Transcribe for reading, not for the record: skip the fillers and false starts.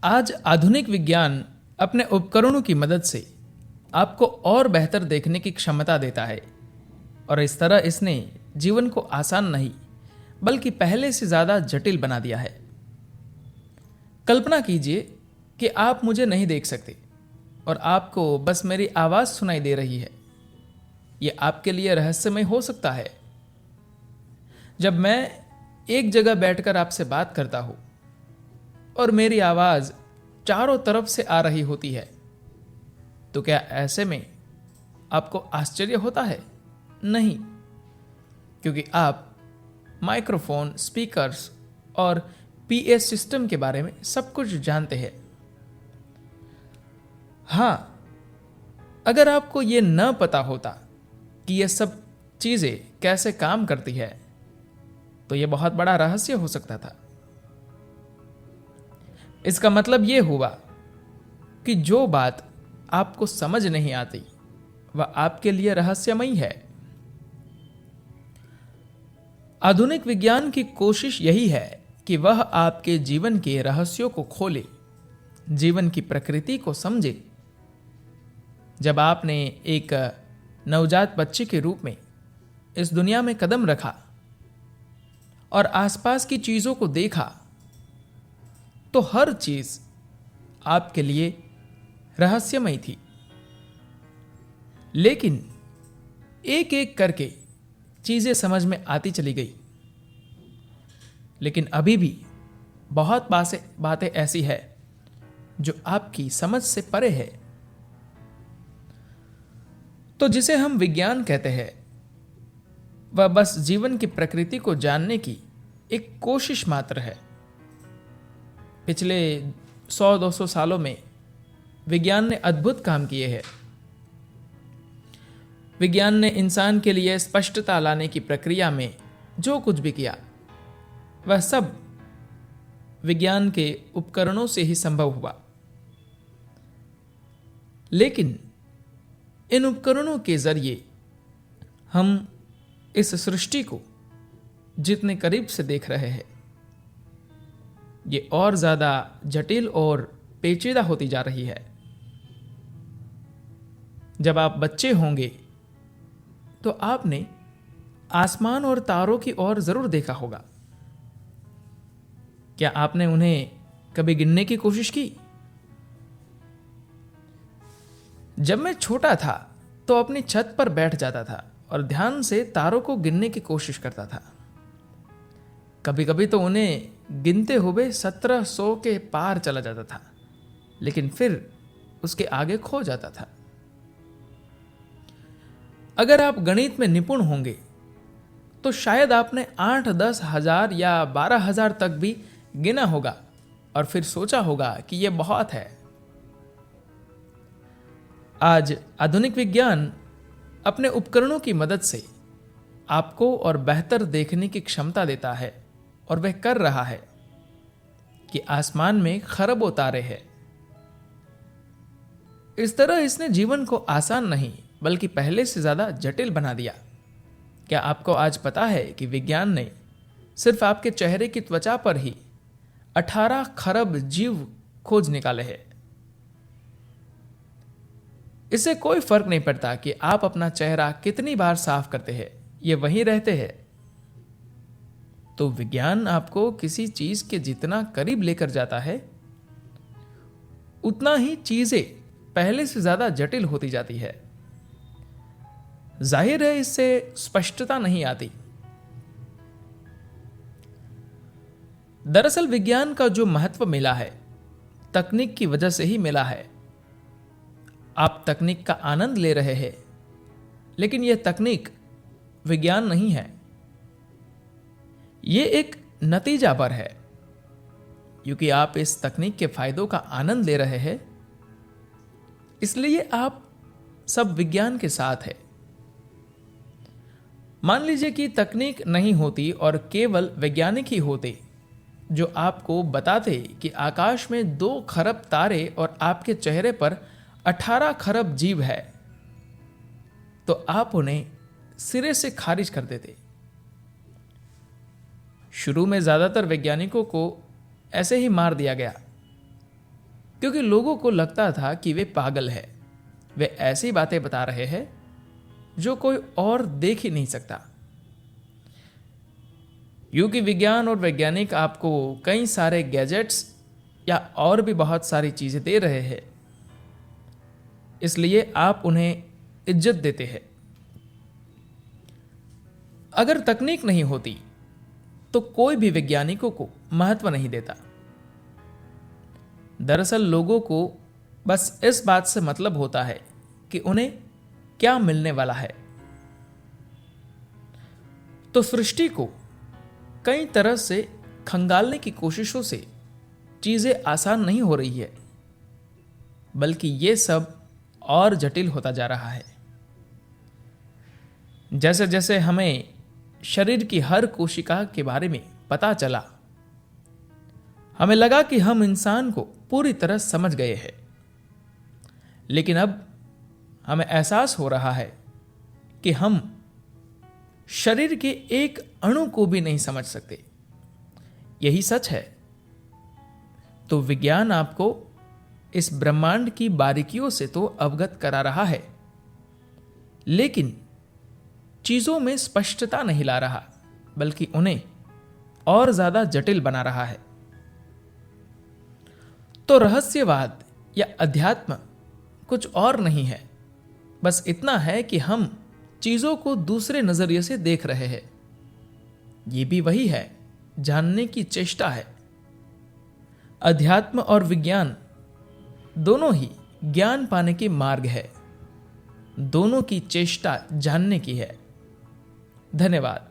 आज आधुनिक विज्ञान अपने उपकरणों की मदद से आपको और बेहतर देखने की क्षमता देता है और इस तरह इसने जीवन को आसान नहीं बल्कि पहले से ज़्यादा जटिल बना दिया है। कल्पना कीजिए कि आप मुझे नहीं देख सकते और आपको बस मेरी आवाज़ सुनाई दे रही है। यह आपके लिए रहस्यमय हो सकता है। जब मैं एक जगह बैठकर आपसे बात करता हूं और मेरी आवाज़ चारों तरफ से आ रही होती है, तो क्या ऐसे में आपको आश्चर्य होता है? नहीं, क्योंकि आप माइक्रोफोन, स्पीकर्स और पीए सिस्टम के बारे में सब कुछ जानते हैं। हाँ, अगर आपको यह न पता होता कि यह सब चीज़ें कैसे काम करती है, तो यह बहुत बड़ा रहस्य हो सकता था। इसका मतलब यह हुआ कि जो बात आपको समझ नहीं आती वह आपके लिए रहस्यमयी है। आधुनिक विज्ञान की कोशिश यही है कि वह आपके जीवन के रहस्यों को खोले, जीवन की प्रकृति को समझे। जब आपने एक नवजात बच्चे के रूप में इस दुनिया में कदम रखा और आसपास की चीजों को देखा, तो हर चीज आपके लिए रहस्यमयी थी। लेकिन एक एक करके चीजें समझ में आती चली गई। लेकिन अभी भी बहुत बातें ऐसी है जो आपकी समझ से परे है। तो जिसे हम विज्ञान कहते हैं, वह बस जीवन की प्रकृति को जानने की एक कोशिश मात्र है। पिछले 100-200 सालों में विज्ञान ने अद्भुत काम किए हैं। विज्ञान ने इंसान के लिए स्पष्टता लाने की प्रक्रिया में जो कुछ भी किया, वह सब विज्ञान के उपकरणों से ही संभव हुआ। लेकिन इन उपकरणों के जरिए हम इस सृष्टि को जितने करीब से देख रहे हैं, ये और ज्यादा जटिल और पेचीदा होती जा रही है। जब आप बच्चे होंगे तो आपने आसमान और तारों की ओर जरूर देखा होगा। क्या आपने उन्हें कभी गिनने की कोशिश की? जब मैं छोटा था तो अपनी छत पर बैठ जाता था और ध्यान से तारों को गिनने की कोशिश करता था। कभी कभी तो उन्हें गिनते हुए 1700 के पार चला जाता था, लेकिन फिर उसके आगे खो जाता था। अगर आप गणित में निपुण होंगे तो शायद आपने 8-10 हजार या 12,000 तक भी गिना होगा और फिर सोचा होगा कि यह बहुत है। आज आधुनिक विज्ञान अपने उपकरणों की मदद से आपको और बेहतर देखने की क्षमता देता है, और वह कर रहा है कि आसमान में खरबों तारे हैं। इस तरह इसने जीवन को आसान नहीं बल्कि पहले से ज्यादा जटिल बना दिया। क्या आपको आज पता है कि विज्ञान ने सिर्फ आपके चेहरे की त्वचा पर ही 18 खरब जीव खोज निकाले हैं। इससे कोई फर्क नहीं पड़ता कि आप अपना चेहरा कितनी बार साफ करते हैं, ये वहीं रहते हैं। तो विज्ञान आपको किसी चीज के जितना करीब लेकर जाता है, उतना ही चीजें पहले से ज्यादा जटिल होती जाती है। जाहिर है इससे स्पष्टता नहीं आती। दरअसल विज्ञान का जो महत्व मिला है, तकनीक की वजह से ही मिला है। आप तकनीक का आनंद ले रहे हैं, लेकिन यह तकनीक विज्ञान नहीं है। यह एक नतीजा पर है। क्योंकि आप इस तकनीक के फायदों का आनंद ले रहे हैं, इसलिए आप सब विज्ञान के साथ है। मान लीजिए कि तकनीक नहीं होती और केवल वैज्ञानिक ही होते जो आपको बताते कि आकाश में 2 खरब तारे और आपके चेहरे पर 18 खरब जीव है, तो आप उन्हें सिरे से खारिज कर देते। शुरू में ज्यादातर वैज्ञानिकों को ऐसे ही मार दिया गया, क्योंकि लोगों को लगता था कि वे पागल है, वे ऐसी बातें बता रहे हैं जो कोई और देख ही नहीं सकता। यूं कि विज्ञान और वैज्ञानिक आपको कई सारे गैजेट्स या और भी बहुत सारी चीजें दे रहे हैं, इसलिए आप उन्हें इज्जत देते हैं। अगर तकनीक नहीं होती तो कोई भी वैज्ञानिकों को महत्व नहीं देता। दरअसल लोगों को बस इस बात से मतलब होता है कि उन्हें क्या मिलने वाला है। तो सृष्टि को कई तरह से खंगालने की कोशिशों से चीजें आसान नहीं हो रही है, बल्कि ये सब और जटिल होता जा रहा है। जैसे जैसे हमें शरीर की हर कोशिका के बारे में पता चला, हमें लगा कि हम इंसान को पूरी तरह समझ गए हैं। लेकिन अब हमें एहसास हो रहा है कि हम शरीर के एक अणु को भी नहीं समझ सकते। यही सच है। तो विज्ञान आपको इस ब्रह्मांड की बारीकियों से तो अवगत करा रहा है, लेकिन चीजों में स्पष्टता नहीं ला रहा, बल्कि उन्हें और ज्यादा जटिल बना रहा है। तो रहस्यवाद या अध्यात्म कुछ और नहीं है, बस इतना है कि हम चीजों को दूसरे नजरिए से देख रहे हैं। यह भी वही है, जानने की चेष्टा है। अध्यात्म और विज्ञान दोनों ही ज्ञान पाने के मार्ग है। दोनों की चेष्टा जानने की है। धन्यवाद।